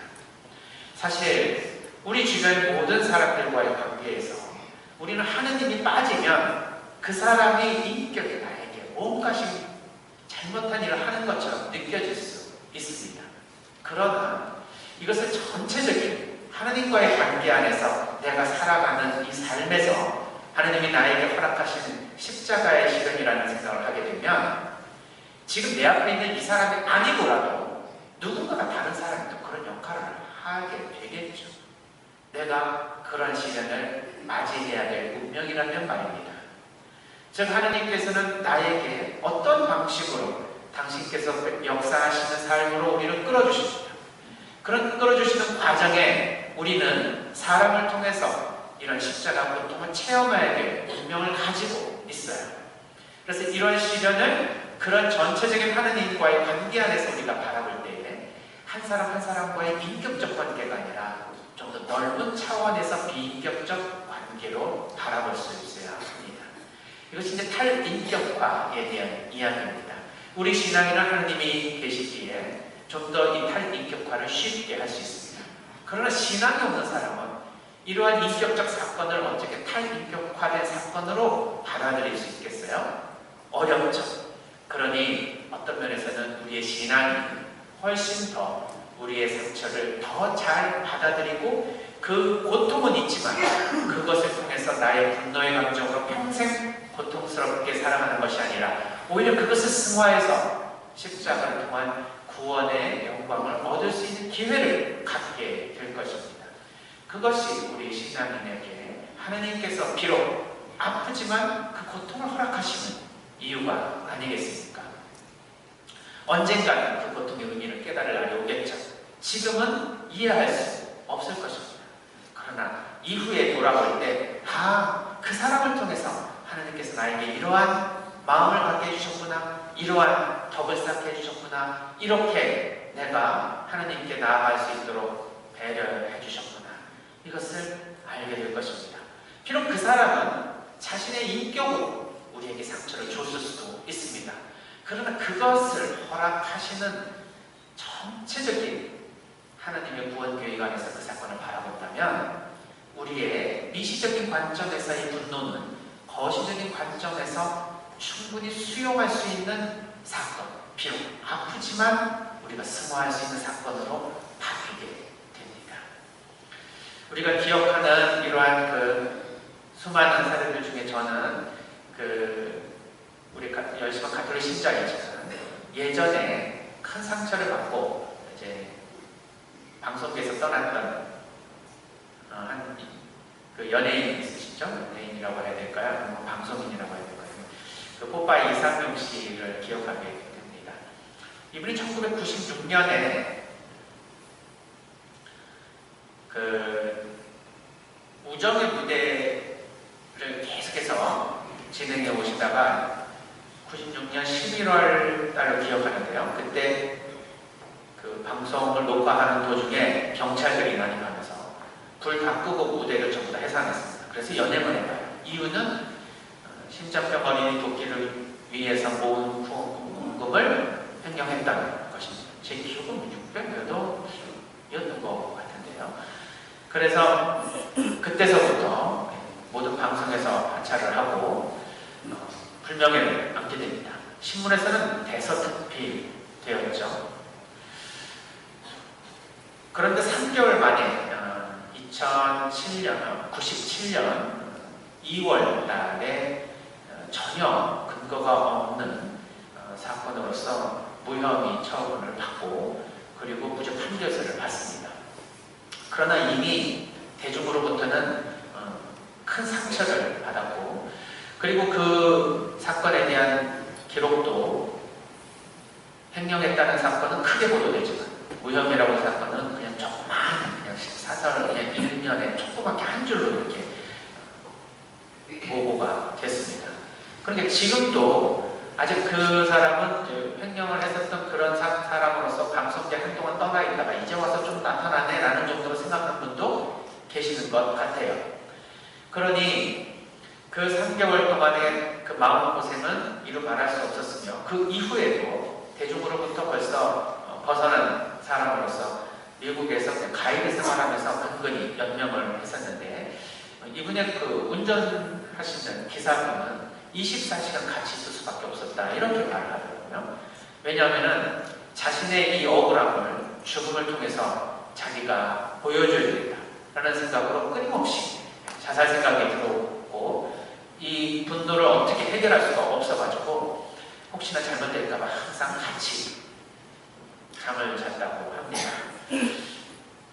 사실 우리 주변 모든 사람들과의 관계에서 우리는 하느님이 빠지면 그 사람의 인격에 나에게 뭔가씩 잘못한 일을 하는 것처럼 느껴질 수 있습니다. 그러나 이것을 전체적인 하나님과의 관계 안에서 내가 살아가는 이 삶에서 하나님이 나에게 허락하신 십자가의 실현이라는 생각을 하게 되면 지금 내 앞에 있는 이 사람이 아니고라도 누군가가 다른 사람이 또 그런 역할을 하게 되겠죠. 내가 그런 시련을 맞이해야 될 운명이라는 말입니다. 즉 하나님께서는 나에게 어떤 방식으로 당신께서 역사하시는 삶으로 우리를 끌어주십니다. 그런 끌어주시는 과정에 우리는 사람을 통해서 이런 십자가 고통을 체험해야 될 운명을 가지고 있어요. 그래서 이런 시련을 그런 전체적인 하나님과의 관계 안에서 우리가 바라볼 때에 한 사람 한 사람과의 인격적 관계가 아니라 좀 더 넓은 차원에서 비인격적 관계로 바라볼 수 있어야 합니다. 이것이 이제 탈인격화에 대한 이야기입니다. 우리 신앙에는 하나님이 계시기에 좀 더 이 탈인격화를 쉽게 할 수 있습니다. 그러나 신앙이 없는 사람은 이러한 인격적 사건을 어떻게 탈인격화된 사건으로 받아들일 수 있겠어요? 어렵죠. 그러니 어떤 면에서는 우리의 신앙이 훨씬 더 우리의 상처를 더 잘 받아들이고 그 고통은 있지만 그것을 통해서 나의 분노의 감정으로 평생 고통스럽게 살아가는 것이 아니라 오히려 그것을 승화해서 십자가를 통한 구원의 영광을 얻을 수 있는 기회를 갖게 될 것입니다. 그것이 우리 신앙인에게 하나님께서 비록 아프지만 그 고통을 허락하시는 이유가 아니겠습니까? 언젠가는 그 고통의 의미를 깨달을 날이 오겠죠. 지금은 이해할 수 없을 것입니다. 그러나 이후에 돌아볼 때 그 사람을 통해서 하나님께서 나에게 이러한 마음을 갖게 해주셨구나, 이러한 덕을 쌓게 해주셨구나, 이렇게 내가 하나님께 나아갈 수 있도록 배려해 주셨구나, 이것을 알게 될 것입니다. 비록 그 사람은 자신의 인격으로 우리에게 상처를 줬을 수도 있습니다. 그러나 그것을 허락하시는 전체적인 하나님의 구원 계획 안에서 그 사건을 바라본다면 우리의 미시적인 관점에서의 분노는 거시적인 관점에서 충분히 수용할 수 있는 사건, 비록 아프지만 우리가 승화할 수 있는 사건으로 바뀌게 됩니다. 우리가 기억하는 이러한 그 수많은 사례들 중에 저는 우리 열심한 가톨릭 신자이지만 예전에 큰 상처를 받고 이제 방송국에서 떠났던 그 연예인 있으시죠? 연예인이라고 해야 될까요? 아니면 방송인이라고 해야 될까요? 그 뽀빠이 이상용 씨를 기억하게 됩니다. 이분이 1996년에 그 우정의 무대를 계속해서 진행해 오시다가 96년 11월 달로 기억하는데요. 그때 그 방송을 녹화하는 도중에 경찰들이 난입하면서 불 다 끄고 무대를 전부 다 해산했습니다. 그래서 연행을 해봐요. 이유는 심장병 어린이 돕기를 위해서 모은 후원금을 횡령했다는 것입니다. 제 기억은 600여도였던 것 같은데요. 그래서 그때서부터 모든 방송에서 하차를 하고 불명예를 안게 됩니다. 신문에서는 대서특필 되었죠. 그런데 3개월 만에 2007년, 97년 2월 달에 전혀 근거가 없는 사건으로서 무혐의 처분을 받고 그리고 무죄 판결서를 받습니다. 그러나 이미 대중으로부터는 큰 상처를 받았고 그리고 그 사건에 대한 기록도 횡령했다는 사건은 크게 보도되지만 무혐의라고 하는 사건은 그냥 조그만 그냥 사설 그냥 일면에 조그맣게 한 줄로 이렇게 보고가 됐습니다. 그런데 지금도 아직 그 사람은 횡령을 했었던 그런 사람으로서 방송계 한동안 떠나 있다가 이제 와서 좀 나타나네 라는 정도로 생각하는 분도 계시는 것 같아요. 그러니 그 3개월 동안의 그 마음고생은 이루 말할 수 없었으며 그 이후에도 대중으로부터 벌써 벗어난 사람으로서 미국에서 가이드 생활하면서 은근히 연명을 했었는데 이분의 그 운전하시는 기사분은 24시간 같이 있을 수밖에 없었다 이렇게 말을 하더라고요. 왜냐하면 자신의 이 억울함을 죽음을 통해서 자기가 보여줘야 된다라는 생각으로 끊임없이 자살 생각이 들어오고 이 분노를 어떻게 해결할 수가 없어가지고 혹시나 잘못될까봐 항상 같이 잠을 잤다고 합니다.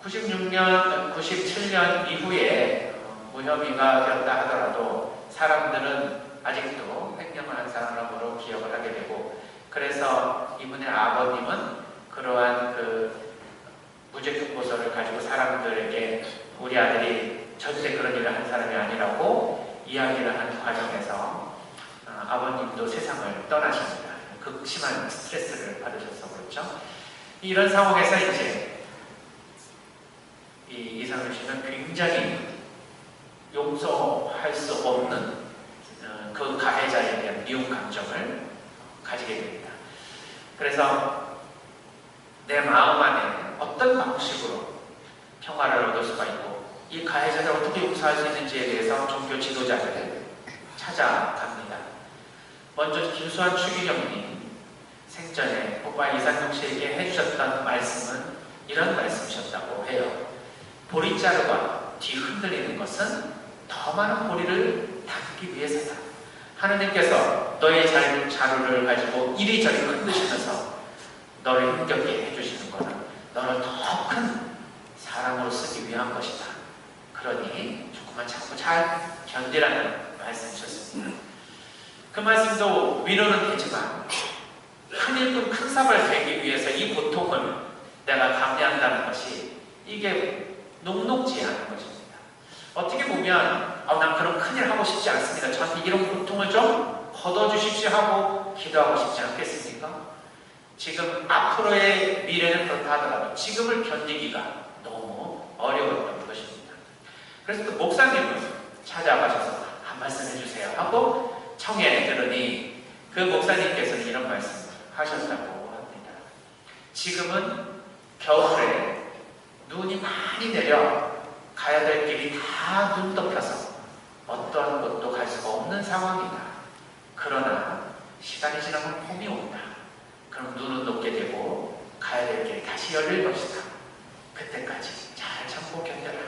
96년, 97년 이후에 무혐의가 되었다 하더라도 사람들은 아직도 횡령을 한 사람으로 기억을 하게 되고 그래서 이분의 아버님은 그러한 그 무죄특보서를 가지고 사람들에게 우리 아들이 절대 그런 일을 한 사람이 아니라고 이야기를 하는 과정에서 아버님도 세상을 떠나십니다. 극심한 스트레스를 받으셔서 그렇죠. 이런 상황에서 이제 이상윤 씨는 굉장히 용서할 수 없는 그 가해자에 대한 미움 감정을 가지게 됩니다. 그래서 내 마음 안에 어떤 방식으로 평화를 얻을 수가 있고 이 가해자를 어떻게 용서할 수 있는지에 대해서 종교 지도자들을 찾아갑니다. 먼저 김수환 추기경님 생전에 뽀빠이 이상용 씨에게 해주셨던 말씀은 이런 말씀이셨다고 해요. 보리자루가 뒤흔들리는 것은 더 많은 보리를 담기 위해서다. 하느님께서 너의 자루를 가지고 이리저리 흔드시면서 너를 힘겹게 해주시는 것은 너를 더 큰 사람으로 쓰기 위한 것이다. 그러니 조금만 참고 잘 견디라는 말씀이셨습니다. 그 말씀도 위로는 되지만 큰 일꾼 큰 삽을 되기 위해서 이 고통을 내가 감내한다는 것이 이게 녹록지 않은 것입니다. 어떻게 보면 난 그런 큰일 하고 싶지 않습니다. 저한테 이런 고통을 좀 걷어주십시오 하고 기도하고 싶지 않겠습니까? 지금 앞으로의 미래는 그렇다 하더라도 지금을 견디기가 너무 어려웠던 것입니다. 그래서 그 목사님을 찾아가셔서 한 말씀 해주세요 하고 청해 들으니 그 목사님께서는 이런 말씀을 하셨다고 합니다. 지금은 겨울에 눈이 많이 내려 가야 될 길이 다 눈 덮여서 어떠한 곳도 갈 수가 없는 상황이다. 그러나 시간이 지나면 봄이 온다. 그럼 눈은 녹게 되고 가야 될 길이 다시 열릴 것이다. 그때까지 잘 참고 견뎌라.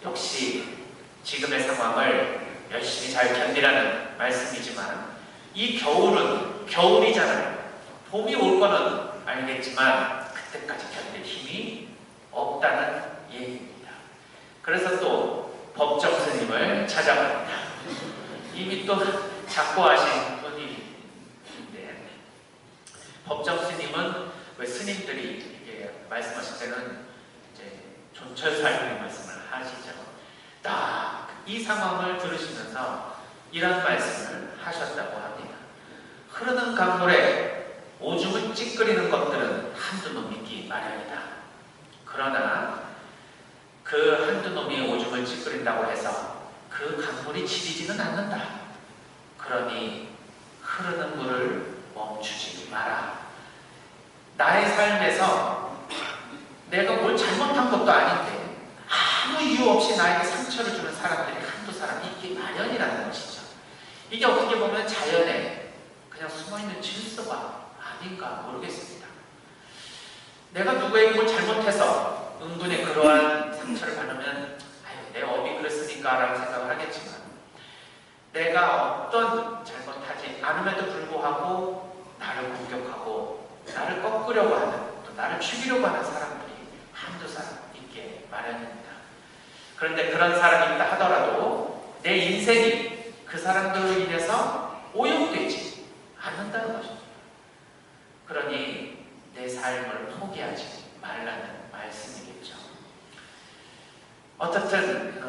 역시 지금의 상황을 열심히 잘 견디라는 하는 말씀이지만 이 겨울은 겨울이잖아요. 봄이 올 거는 알겠지만 그때까지 견딜 힘이 없다는 얘기입니다. 그래서 또 법정 스님을 찾아갑니다. 이미 또 작고하신 분인데, 법정 스님은 왜 스님들이 이게 말씀하실 때는 이제 존철살인의 말씀을 하시죠. 딱 이 상황을 들으시면서 이런 말씀을 하셨다고 합니다. 흐르는 강물에 오줌을 찌끄리는 것들은 한두 놈 있기 마련이다. 그러나 그 한두 놈이 오줌을 찌끄린다고 해서 그 강물이 지리지는 않는다. 그러니 흐르는 물을 멈추지 마라. 나의 삶에서 내가 뭘 잘못한 것도 아닌데 아무 이유 없이 나에게 상처를 주는 사람들이 한두 사람이 있기 마련이라는 것이죠. 이게 어떻게 보면 자연에 그냥 숨어있는 질서가 아닌가 모르겠습니다. 내가 누구에게 뭘 잘못해서 은근히 그러한 상처를 받으면 아유, 내 업이 그랬으니까 라고 생각을 하겠지만, 내가 어떤 잘못하지 않음에도 불구하고 나를 공격하고 나를 꺾으려고 하는, 또 나를 죽이려고 하는 사람들이 한두 사람 있게 마련입니다. 그런데 그런 사람이 있다 하더라도 내 인생이 그 사람들로 인해서 오염되지 않는다는 것입니다. 그러니 내 삶을 포기하지 말라는 말씀이겠죠. 어떻든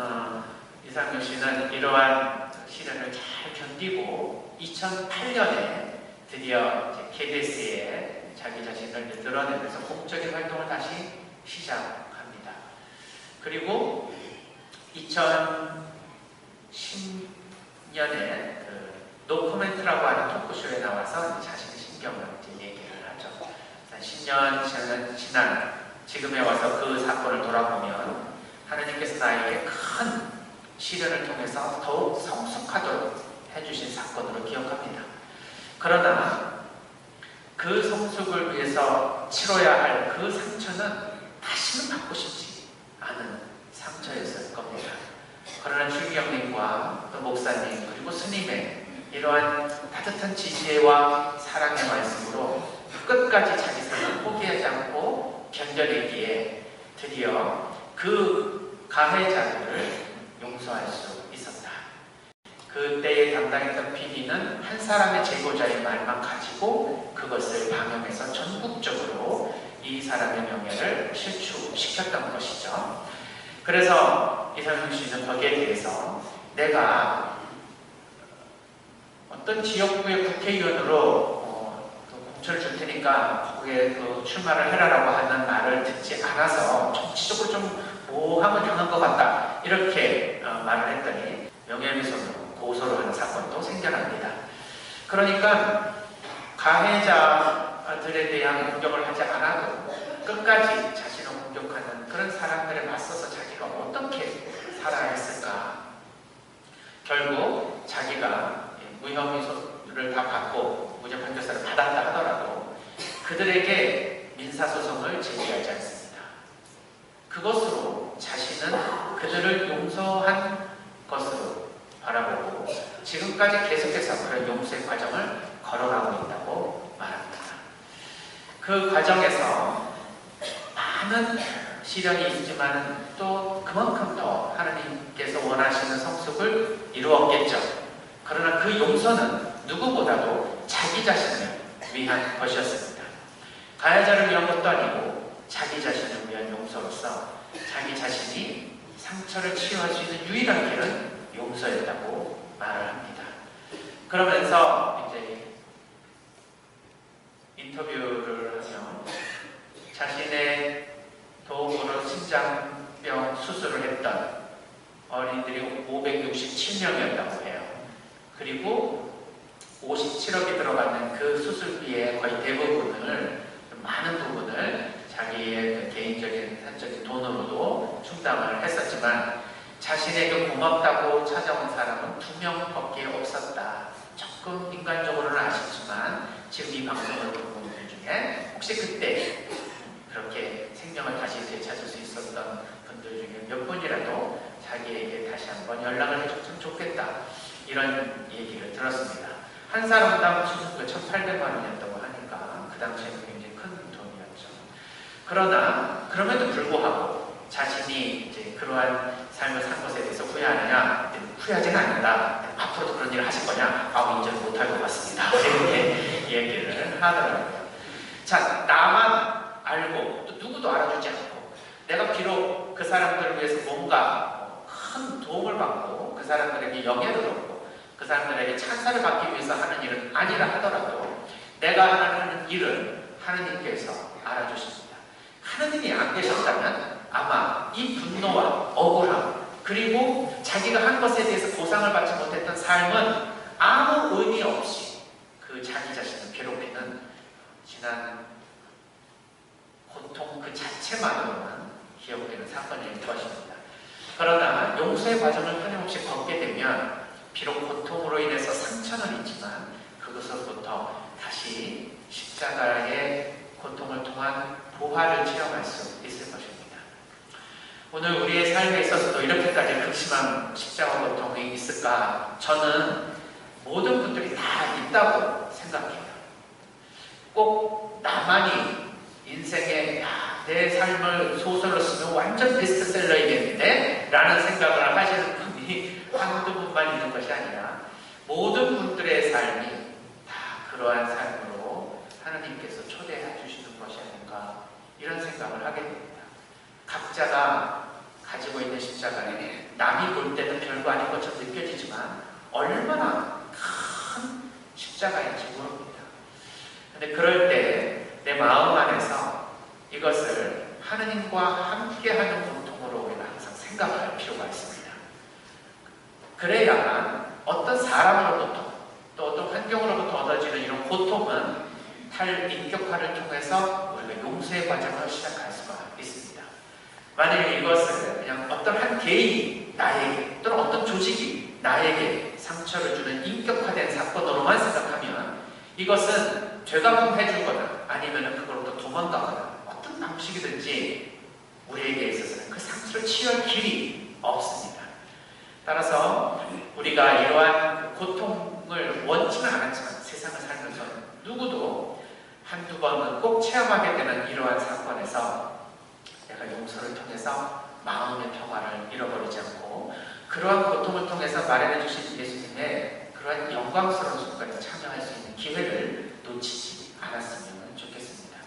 이상균 씨는 이러한 시련을 잘 견디고 2008년에 드디어 KBS에 자기 자신을 드러내면서 공적인 활동을 다시 시작합니다. 그리고 2010년에 노코멘트라고 하는 토크쇼에 나와서 자신의 신경을 얘기를 하죠. 10년 지난 지금에 와서 그 사건을 돌아보면 하나님께서 나에게 큰 시련을 통해서 더욱 성숙하도록 해주신 사건으로 기억합니다. 그러나 그 성숙을 위해서 치러야 할 그 상처는 다시는 받고 싶지 않은 상처였을 겁니다. 그러나 주기경님과 또 목사님 그리고 스님의 이러한 따뜻한 지혜와 사랑의 말씀으로 끝까지 자기 삶을 포기하지 않고 견뎌내기에 드디어 그 가해자들을 용서할 수 있었다. 그때에 담당했던 PD는 한 사람의 제보자의 말만 가지고 그것을 방영해서 전국적으로 이 사람의 명예를 실추시켰던 것이죠. 그래서 이상균 씨는 거기에 대해서 내가 어떤 지역구의 국회의원으로 공천을 줄 테니까 거기에 출마를 해라라고 하는 말을 듣지 않아서 정치적으로 좀 모함을 당한 것 같다. 이렇게 말을 했더니 명예훼손으로 고소를 하는 사건도 생겨납니다. 그러니까 가해자들에 대한 공격을 하지 않아도 끝까지 자신을 공격하는 그런 사람들에 맞서서 자기가 어떻게 살아야 했을까. 결국 자기가 무혐의를 다 받고 무죄 판결서를 받았다 하더라도 그들에게 민사소송을 제기하지 않습니다. 그것으로 자신은 그들을 용서한 것으로 바라보고 지금까지 계속해서 그런 용서의 과정을 걸어가고 있다고 말합니다. 그 과정에서 많은 시련이 있지만 또 그만큼 더 하나님께서 원하시는 성숙을 이루었겠죠. 그러나 그 용서는 누구보다도 자기 자신을 위한 것이었습니다. 가해자를 위한 것도 아니고 자기 자신을 위한 용서로서 자기 자신이 상처를 치유할 수 있는 유일한 길은 용서였다고 말을 합니다. 그러면서 이제 인터뷰를 하며 자신의 도움으로 심장병 수술을 했던 어린이들이 567명이었다고 해요. 그리고 57억이 들어가는 그 수술비의 거의 대부분을, 많은 부분을 자기의 개인적인 사적인 돈으로도 충당을 했었지만 자신에게 고맙다고 찾아온 사람은 2명밖에 없었다. 조금 인간적으로는 아쉽지만 지금 이 방송을 보는 분들 중에 혹시 그때 그렇게 생명을 다시 되찾을 수 있었던 분들 중에 몇 분이라도 자기에게 다시 한번 연락을 해줬으면 좋겠다. 이런 얘기를 들었습니다. 들었습니다. 한 사람당 수수료가 1,800만 원이었다고 하니까 그 당시에는 굉장히 큰 돈이었죠. 그러나 그럼에도 불구하고 자신이 이제 그러한 삶을 산 것에 대해서 후회하느냐? 후회하지는 않는다. 앞으로도 그런 일을 하실 거냐? 이제 못할 것 같습니다. 이렇게 얘기를 하더라고요. 자, 나만 알고 또 누구도 알아주지 않고 내가 비록 그 사람들을 위해서 뭔가 큰 도움을 받고 그 사람들에게 영예를 얻고 그 사람들에게 찬사를 받기 위해서 하는 일은 아니라 하더라도 내가 하는 일을 하느님께서 알아주십니다. 하느님이 안 계셨다면 아마 이 분노와 억울함 그리고 자기가 한 것에 대해서 보상을 받지 못했던 삶은 아무 의미 없이 그 자기 자신을 괴롭히는 지난 고통 그 자체만으로는 기억되는 사건일 것입니다. 그러나 용서의 과정을 끊임없이 걷게 되면 비록 고통으로 인해서 상처는 있지만 그것으로부터 다시 십자가의 고통을 통한 부활을 체험할 수 있을 것입니다. 오늘 우리의 삶에 있어서도 이렇게까지 극심한 십자가 고통이 있을까? 저는 모든 분들이 다 있다고 생각해요. 꼭 나만이 인생에 내 삶을 소설로 쓰면 완전 베스트셀러이겠는데? 라는 생각을 하시는 분이 한두 분만 있는 것이 아니라 모든 분들의 삶이 다 그러한 삶으로 하나님께서 초대해 주시는 것이 아닌가 이런 생각을 하게 됩니다. 각자가 가지고 있는 십자가는 남이 볼 때는 별거 아닌 것처럼 느껴지지만 얼마나 큰 십자가인지 모릅니다. 근데 그럴 때 내 마음 안에서 이것을 하느님과 함께하는 고통으로 우리가 항상 생각할 필요가 있습니다. 그래야만 어떤 사람으로부터 또 어떤 환경으로부터 얻어지는 이런 고통은 탈인격화를 통해서 우리가 용서의 과정을 시작할 수가 있습니다. 만일 이것을 그냥 어떤 한 개인이 나에게 또는 어떤 조직이 나에게 상처를 주는 인격화된 사건으로만 생각하면 이것은 죄감해 주거나 아니면 그걸로부터 도망가거나 어떤 방식이든지 우리에게 있어서는 그 상처를 치유할 길이 없습니다. 따라서 우리가 이러한 고통을 원치는 않았지만 세상을 살면서 누구도 한두 번은 꼭 체험하게 되는 이러한 사건에서 내가 용서를 통해서 마음의 평화를 잃어버리지 않고 그러한 고통을 통해서 마련해 주신 예수님의 그러한 영광스러운 순간에 참여할 수 있는 기회를 놓치지 않았으면 좋겠습니다.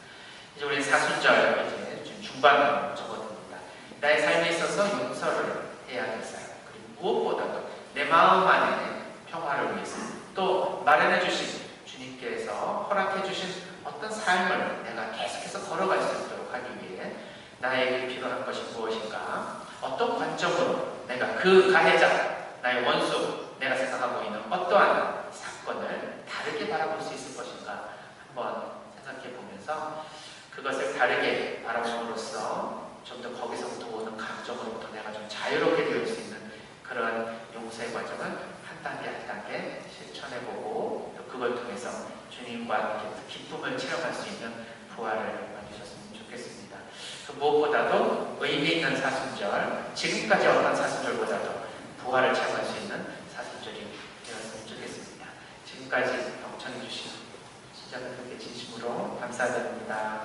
이제 우리 사순절 이제 중반으로 접어듭니다. 나의 삶에 있어서 용서를 해야겠어요. 그리고 무엇보다도 내 마음 안에 평화를 위해서 또 마련해 주신 주님께서 허락해 주신 어떤 삶을 내가 계속해서 걸어갈 수 있도록 하기 위해 나에게 필요한 것이 무엇인가? 어떤 관점으로 내가 그 가해자, 나의 원수, 내가 생각하고 있는 어떠한 사건을 다르게 바라볼 수 있을 것인가 한번 생각해 보면서 그것을 다르게 바라봄으로써 좀 더 거기서부터 오는 감정으로부터 내가 좀 자유롭게 될 수 있는 그런 용서의 과정을 한 단계 한 단계 실천해 보고 그걸 통해서 주님과 함께 기쁨을 체험할 수 있는 부활을 만드셨으면 좋겠습니다. 그 무엇보다도 의미 있는 사순절, 지금까지 어떤 사순절보다도 부활을 체험할 수 있는 사순절이 되었으면 좋겠습니다. 지금까지 경청해 주신 시청자분들께 진심으로 감사드립니다.